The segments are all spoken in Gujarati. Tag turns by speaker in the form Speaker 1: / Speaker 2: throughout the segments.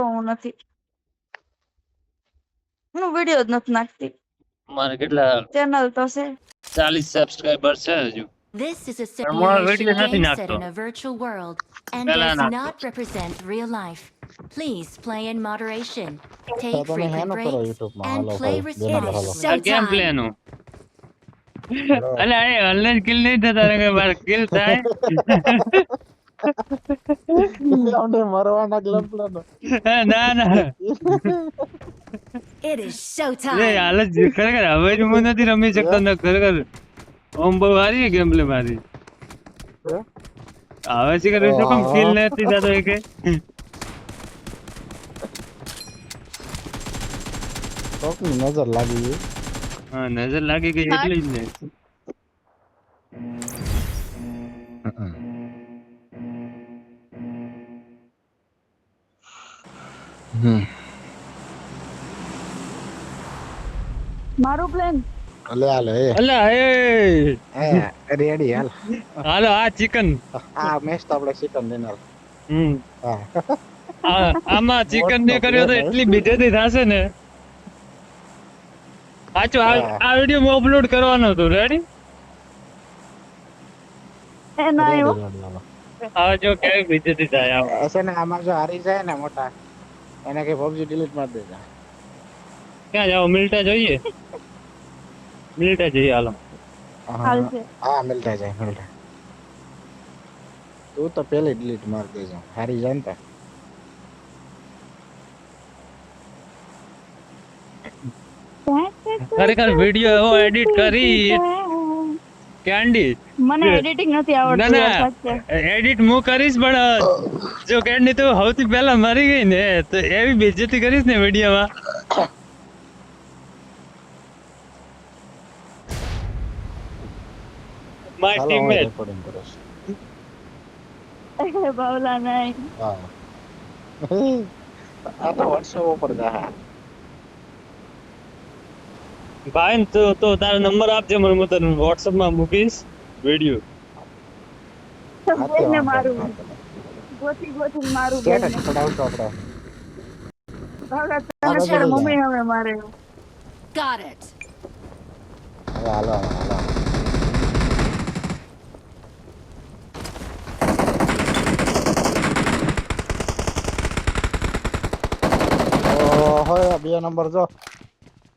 Speaker 1: હું નથી, હું વિડિયો જ નથી નાખતી.
Speaker 2: મારે કેટલા
Speaker 1: ચેનલ તો છે
Speaker 2: 40 સબસ્ક્રાઇબર છે હજુ.
Speaker 3: This is a
Speaker 2: પણ હું
Speaker 3: simulation
Speaker 2: વિડિયો નથી
Speaker 3: game set
Speaker 2: નાખતો.
Speaker 3: in a virtual world and
Speaker 2: પેલા
Speaker 3: does
Speaker 2: નાખતો.
Speaker 3: not represent real life. Please play in moderation.
Speaker 4: તો
Speaker 3: Take
Speaker 4: તમે
Speaker 3: frequent
Speaker 4: હેનું કરો
Speaker 3: breaks
Speaker 4: YouTube માં?
Speaker 3: and
Speaker 4: હાલો
Speaker 3: play
Speaker 4: ભાઈ, ગેમ પર હાલો.
Speaker 3: responsibly.
Speaker 2: આ ગેમ પ્લે નું.
Speaker 4: હાલો.
Speaker 2: અલે આ ઓનલાઈન કિલ નહીં થતા ને કે મારે કિલ થાય.
Speaker 4: રાઉન્ડે મરવાના ગ્લબ પ્લાન.
Speaker 2: ના ના
Speaker 3: It is
Speaker 2: એ
Speaker 3: showtime.
Speaker 2: હાલ જ ખરેખર હવે જ હું નથી રમી શકતો ને ખરેખર ઓમ બહુ સારી ગેમ પ્લે મારી. હવે છે કે શું કેમ કિલ નથી થતો એ કે
Speaker 4: કોકની નજર લાગી ગઈ.
Speaker 2: હા નજર લાગી ગઈ એટલે જ ને.
Speaker 1: મારું પ્લાન.
Speaker 4: લે હાલે એ.
Speaker 2: અલા એ
Speaker 4: રેડી હાલ.
Speaker 2: હાલો આ ચિકન
Speaker 4: આ મેચ તો આપણે ચિકન ડિનર. હા.
Speaker 2: આમાં ચિકન ને કર્યો તો એટલી બેજતી થશે ને. સાચો આ વિડિયો હું અપલોડ કરવાનો હતો રેડી.
Speaker 1: એ ના આવ્યો.
Speaker 2: આ જો કેવી બેજતી થાય આમ.
Speaker 4: હશે ને આમાં જો હારી જાય ને મોટા એને કે પબજી ડિલીટ મારી દેજા.
Speaker 2: ક્યાં જાવ મિલટા જોઈએ મિલટા જઈએ હાલો.
Speaker 1: હાલશે.
Speaker 4: હા મિલતા જાય મિલતા. તું તો પેલી ડિલીટ મારી દેજો હારી જાય ને તો.
Speaker 2: ખરેખર વિડિયો એવો એડિટ કરી કેન્ડી
Speaker 1: મને એડિટિંગ નથી
Speaker 2: ના
Speaker 1: આવડતું
Speaker 2: ના
Speaker 1: સાચે.
Speaker 2: એડિટ હું કરીશ પણ જો કેન્ડી તો સૌથી પહેલા મરી ગઈ ને તો એવી બેજતી કરીશ ને વિડિયોમાં. માય
Speaker 4: હાલો,
Speaker 2: ટીમમેટ
Speaker 4: recording કરો છો.
Speaker 1: બાવલા નહીં.
Speaker 4: હા. આ તો WhatsApp ઉપર જા.
Speaker 2: ભાઈ તો તારો નંબર આપજે મને હું તને WhatsApp માં મૂકીશ વિડિયો.
Speaker 1: બેને મારું ગોતી મારું બેને.
Speaker 4: સ્ટેટસ ચડાવતો આપણે.
Speaker 1: બાવલા તને તારા મમ્મી હવે મારે.
Speaker 3: Got it.
Speaker 4: હવે હાલો હાલો. ઓહો 2 નંબર જો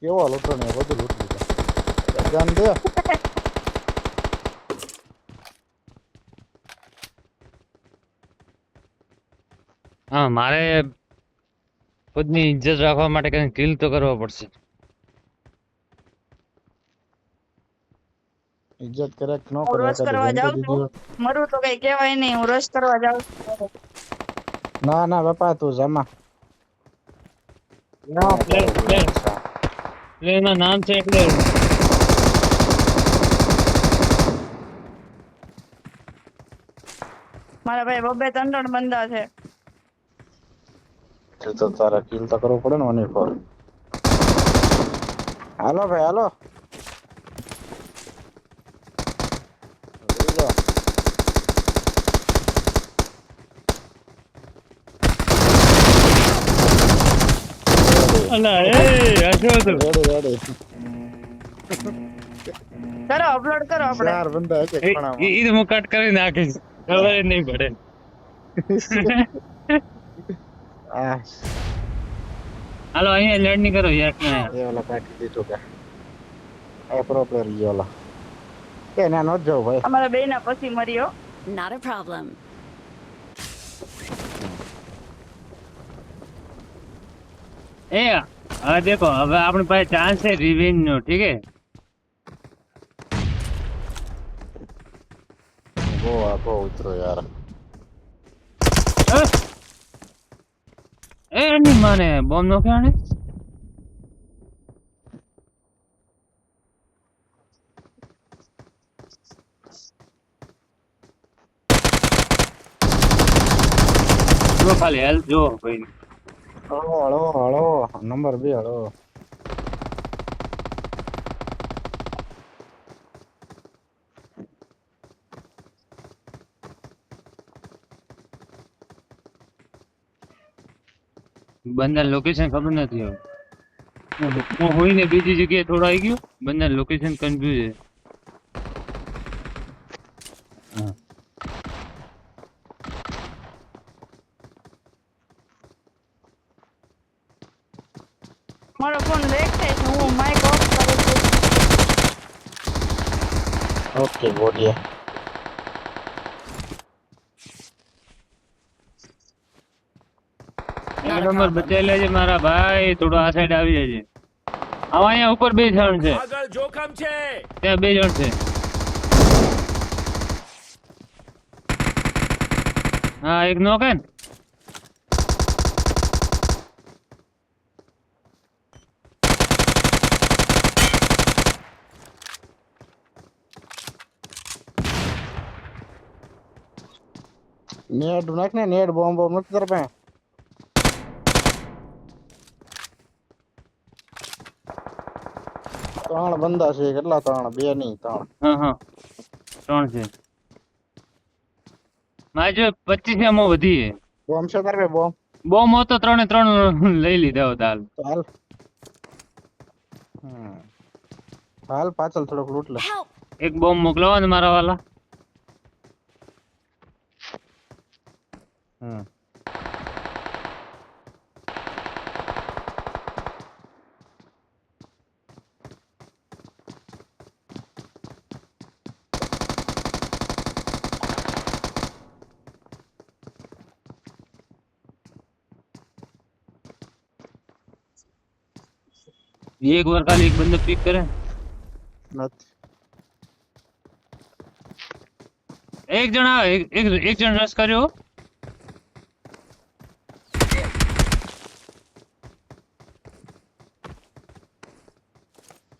Speaker 4: કેવો લૂંટો ને બધું લૂંટી લીધું. ગન દે.
Speaker 2: હા મારે ખુદની ઇજ્જત રાખવા માટે કઈ કિલ તો કરવો પડશે.
Speaker 4: ઇજ્જત કરે કે ન
Speaker 1: હું
Speaker 4: કરે
Speaker 1: રશ કરવા જાઉં છું. મરું તો કઈ કહેવાય નહીં, હું રશ કરવા જાઉં છું.
Speaker 4: ના ના બાપા તું જમા.
Speaker 2: પ્લેયરના નામ છે એટલે
Speaker 1: મારા ભાઈ બબે ત્રણ બંદા છે.
Speaker 4: તો તારા કિલ તો કરવું પડે ને ઓની પર. હાલો ભાઈ હાલો.
Speaker 2: અલા એ આ શું હતું?
Speaker 4: Ready ready.
Speaker 1: ચલો અપલોડ કરો આપણે.
Speaker 4: 4 બંદા એક એક ખૂણામાં.
Speaker 2: ઈ તો હું કટ કરી નાખીશ ખબર જ નહીં પડે.
Speaker 4: આ
Speaker 2: હાલો અહીંયા લેન્ડ નહીં કરો યાર ક્યાં
Speaker 4: એ ઓલા કાઢી દીધું કે આ પ્રો પ્લેયર ગયો ઓલા કે ના નો જાવ ભાઈ.
Speaker 1: અમારા બેયના પછી મર્યો.
Speaker 3: Not a problem.
Speaker 2: એ હવે દેખો હવે આપણી પાસે ચાન્સ છે રિવેન્જ નો ઠીક હે.
Speaker 4: બહુ ઉતરો યાર.
Speaker 2: એ એની માને બોમ્બ નો ક્યાં ને જો ખાલી હેલ્થ જો ભાઈ.
Speaker 4: હળો હળો હળો નંબર 2 હળો.
Speaker 2: બંદા લોકેશન ખબર નથી હવે હું હોઈને બીજી જગ્યાએ થોડો આવી ગયો બંદા લોકેશન કન્ફ્યુઝ છે હા.
Speaker 1: મારો ફોન દેખાય છે હું માઇક ઓફ કરું છું
Speaker 4: ઓકે બોડીએ
Speaker 2: એક નંબર બચાવી લેજે મારા ભાઈ થોડો આ સાઈડ આવી જજે આવા અહીંયા ઉપર 2 જણ છે
Speaker 5: આગળ જોખમ છે
Speaker 2: ત્યાં 2 જણ છે હા એક નોક હે ને
Speaker 4: નેડ નાખ ને નેડ બોમ્બ બોમ્બ નથી તાર પાસે ત્રણ બંદા છે કેટલા ત્રણ બે નહીં ત્રણ
Speaker 2: હા હા 3 છે મારે જો 25 એમો વધી છે
Speaker 4: બોમ્બ છે તાર પાસે બોમ્બ
Speaker 2: બોમ્બ હતો 3 લઈ લીધા હોતા હાલ
Speaker 4: ચાલ હાલ પાછળ થોડોક લૂટ લે
Speaker 3: Help!
Speaker 2: એક બોમ્બ મોકલાવો ને મારા વાલા ये एक बार खाली एक बंदा पिक करे
Speaker 4: નથી
Speaker 2: एक जना एक जन रस કર્યો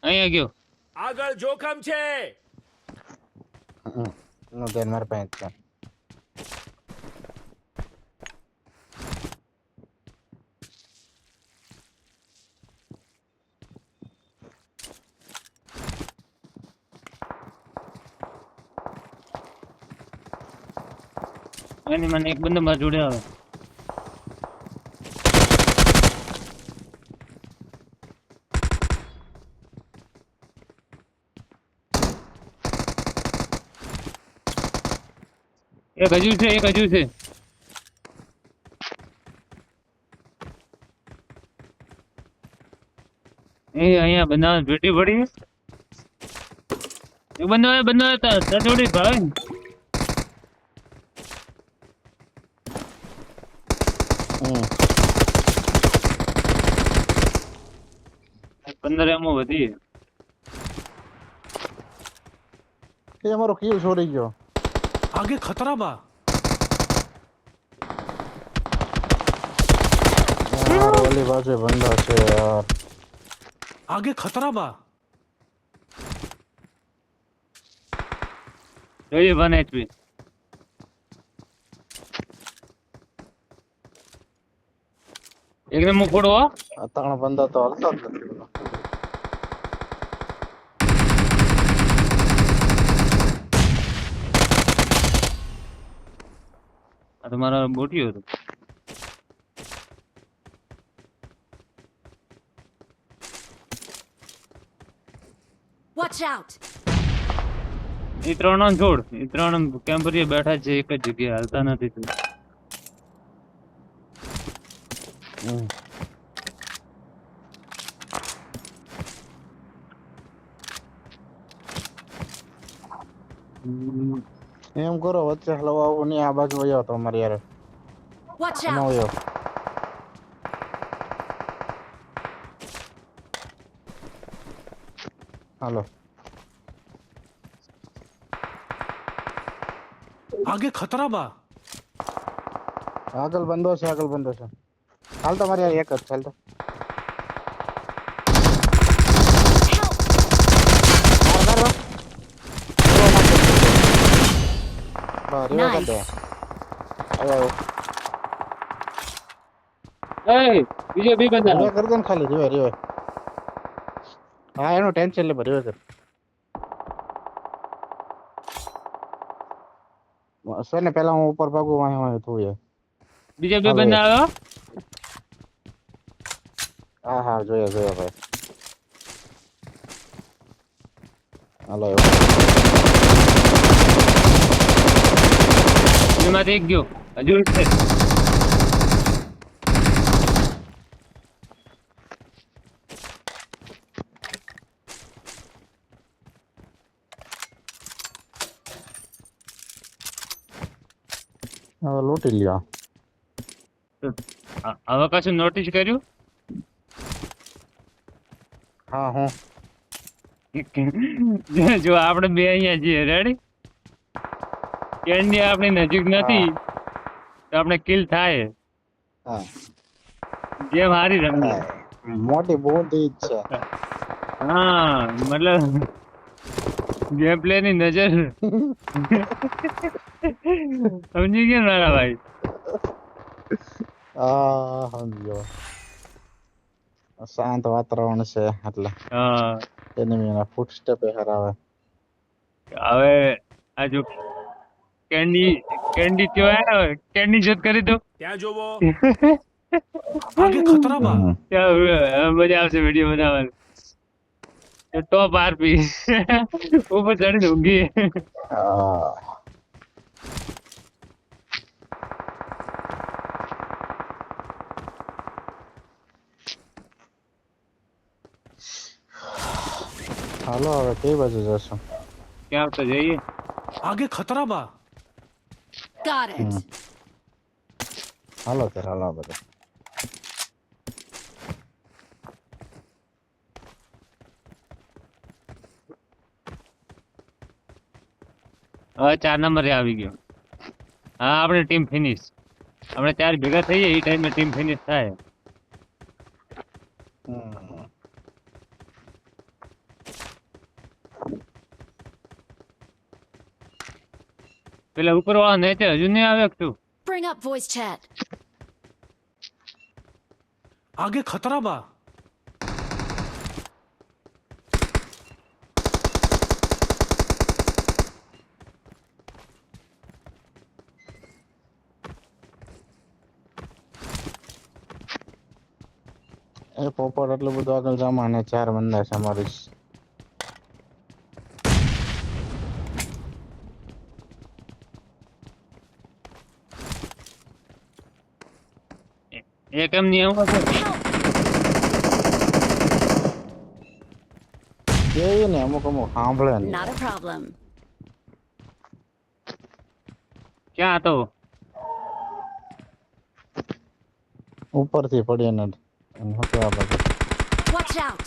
Speaker 2: અહીંયા ગયો
Speaker 5: આગળ જોખમ છે
Speaker 4: નો ધ્યાન મારા પાસે છે
Speaker 2: એની મને એક બંદો માર જોડે આવે એક હજુ છે એ અહીંયા બનાવ બેટી પડી એક બંદો તાર જોડે ભાઈ 15 એમો વધી
Speaker 4: એ અમારો કિલ છોડી ગયો
Speaker 5: આગે ખતરા બા
Speaker 4: યાર ઓલી બાજુ બંદા છે યાર
Speaker 5: આગે ખતરા બા
Speaker 2: જોઈએ 1 HP એકને મુખ ફોડો
Speaker 4: આ ત્રણ બંદા તો હાલતા જ નથી
Speaker 2: આ તો મારા બોટીઓ હતો
Speaker 3: Watch out!
Speaker 2: એ ત્રણ છોડ એ ત્રણ કેમ્પરીએ બેઠા છે એક જ જગ્યાએ હાલતા નથી તું
Speaker 4: એમ કરો વચ્ચે હલવા આવું નહીં આ બાજુ વયો તો અમારે યાર
Speaker 3: Watch
Speaker 4: ન
Speaker 3: out!
Speaker 4: વયો હાલો
Speaker 5: આગે ખતરા બા
Speaker 4: આગળ બંધો છે હાલ તો મારે યાર એક જ ચાલ તો
Speaker 3: Nice.
Speaker 2: બીજો બી બંદા
Speaker 4: રીવે કરી દે ને ખાલી રીવે હા એનું ટેન્શન લે રીવે કર છે ને પેલા હું ઉપર ભાગું વાહે તું યાર
Speaker 2: બીજા બે બંદા આવ્યો
Speaker 4: હા હા જોયો ભાઈ. હાલો
Speaker 2: એમાંથી એક ગયો હજુ એક છે.
Speaker 4: હવે લૂંટી લ્યો.
Speaker 2: હવે કશું નોટિસ કર્યું?
Speaker 4: હા હું
Speaker 2: જો આપણે બે અહીંયા છીએ રેડી, કેન્ડી આપણી નજીક નથી તો આપણે કિલ થાય.
Speaker 4: હા
Speaker 2: ગેમ હારી રમીએ.
Speaker 4: મોટી બુદ્ધિ જ છે.
Speaker 2: હા મતલબ ગેમ પ્લે ની નજર સમજી ગયા મારા ભાઈ.
Speaker 4: સમજો. શાંત વાતાવરણ છે એટલે
Speaker 2: હા
Speaker 4: એનિમીના ફૂટસ્ટેપ હરાવે.
Speaker 2: હવે આ જો કેન્ડી કયો આવ્યો, કેન્ડી જોત કરી દો.
Speaker 5: ત્યાં જોવો આગે ખતરા બા.
Speaker 2: ત્યાં મજા આવશે વિડીયો બનાવવાની. ટોપ આરપી ઉપર ચડીને ઊંઘી.
Speaker 4: હાલો હવે કઈ બાજુ જશું?
Speaker 2: ક્યાં તો જઈએ.
Speaker 5: आगे खतरा बा.
Speaker 3: Got it.
Speaker 4: હાલો ત્યારે હાલો બધા.
Speaker 2: હવે 4 નંબરે આવી ગયો. હા આપણે ટીમ ફિનિશ. આપણે 4 ભેગા થઈએ એ ટાઈમે ટીમ ફિનિશ થાય. પેલા ઉપર વાળા નેચે હજુ નહીં આવ્યો તું?
Speaker 3: Bring up voice chat.
Speaker 5: आगे खतरा बा.
Speaker 4: એ પોપટ એટલું બધું આગળ જમા અને 4 બંદા છે અમારી.
Speaker 2: એક એમ નહીં આવું
Speaker 4: એ ને અમુક સાંભળે ને.
Speaker 3: Not a problem.
Speaker 2: ક્યાં હતો?
Speaker 4: ઉપરથી પડીને હતું આ બધું.
Speaker 3: Watch out.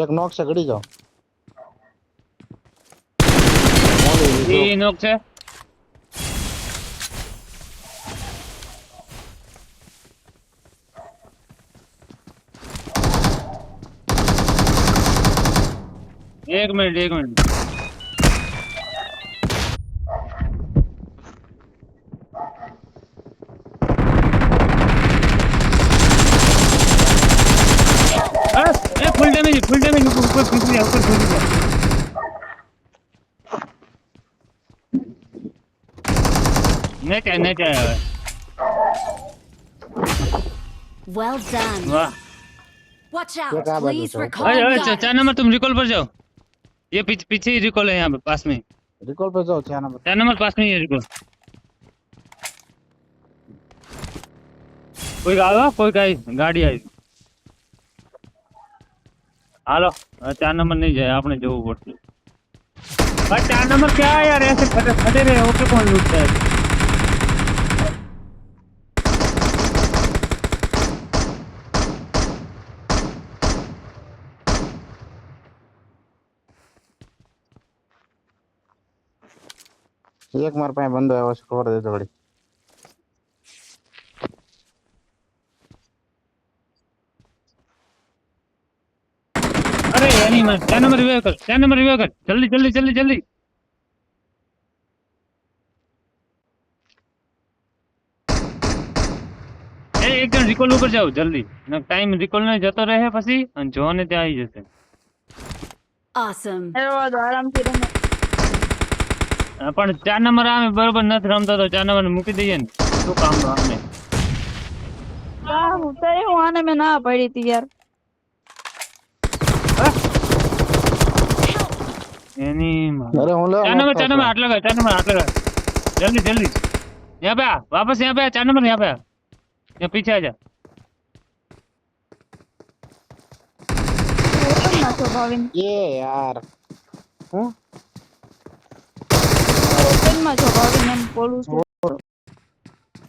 Speaker 4: એક નોક છે ગડી જાઓ.
Speaker 2: એ નોક છે. એક મિનિટ ફૂલ ડેમેજ ઉપર ફૂટી ગયા. નેચે હવે.
Speaker 3: Well done.
Speaker 2: वाह.
Speaker 3: Watch
Speaker 4: ये
Speaker 3: out.
Speaker 4: क्या बात
Speaker 3: Please
Speaker 4: है?
Speaker 3: recall
Speaker 2: अरे अरे
Speaker 3: guns.
Speaker 2: 4 नंबर तुम रिकॉल पर जाओ. ये पीछे ही रिकॉल है यहाँ पे पास में.
Speaker 4: रिकॉल पे जाओ 4 नंबर.
Speaker 2: 4 नंबर पास में ही है रिकॉल. कोई आया कोई गाड़ी आई. हालो 4 नंबर नहीं जाए आपने जવું પડશે. भाई 4 नंबर क्या है यार, ऐसे खड़े रहे हो तो कौन लूटता है?
Speaker 4: એક માર પાસે બંદો આવ્યો છે, ખબર દે થોડી.
Speaker 2: अरे यानी मैं 4 नंबर रिवाइव कर जल्दी. એક જણ રિકોલ ઉપર જાવ જલ્દી, ટાઈમ રિકોલ ને જતો રહે પછી અને જો ને ત્યાં આવી જશે.
Speaker 3: Awesome.
Speaker 1: આરામથી રમો.
Speaker 2: પણ 4 નંબર અમે બરોબર નથી રમતા તો 4 નંબર મૂકી દઈએ ને શું કામ નો અમે
Speaker 1: હું તો હું આને મેં ના પાડી હતી યાર.
Speaker 2: એની માં
Speaker 4: अरे હું લે
Speaker 2: 4 नंबर 4 नंबर आठ लगा 4 नंबर आठ लगा जल्दी जल्दी यहाँ पे आ वापस यहाँ पे आ 4 नंबर यहाँ पे आ यहाँ पीछे आ जा
Speaker 1: ઓપનમાં છો ભાવિન,
Speaker 4: ये यार હું
Speaker 1: ઓપનમાં છો ભાવિન એમ બોલું છું.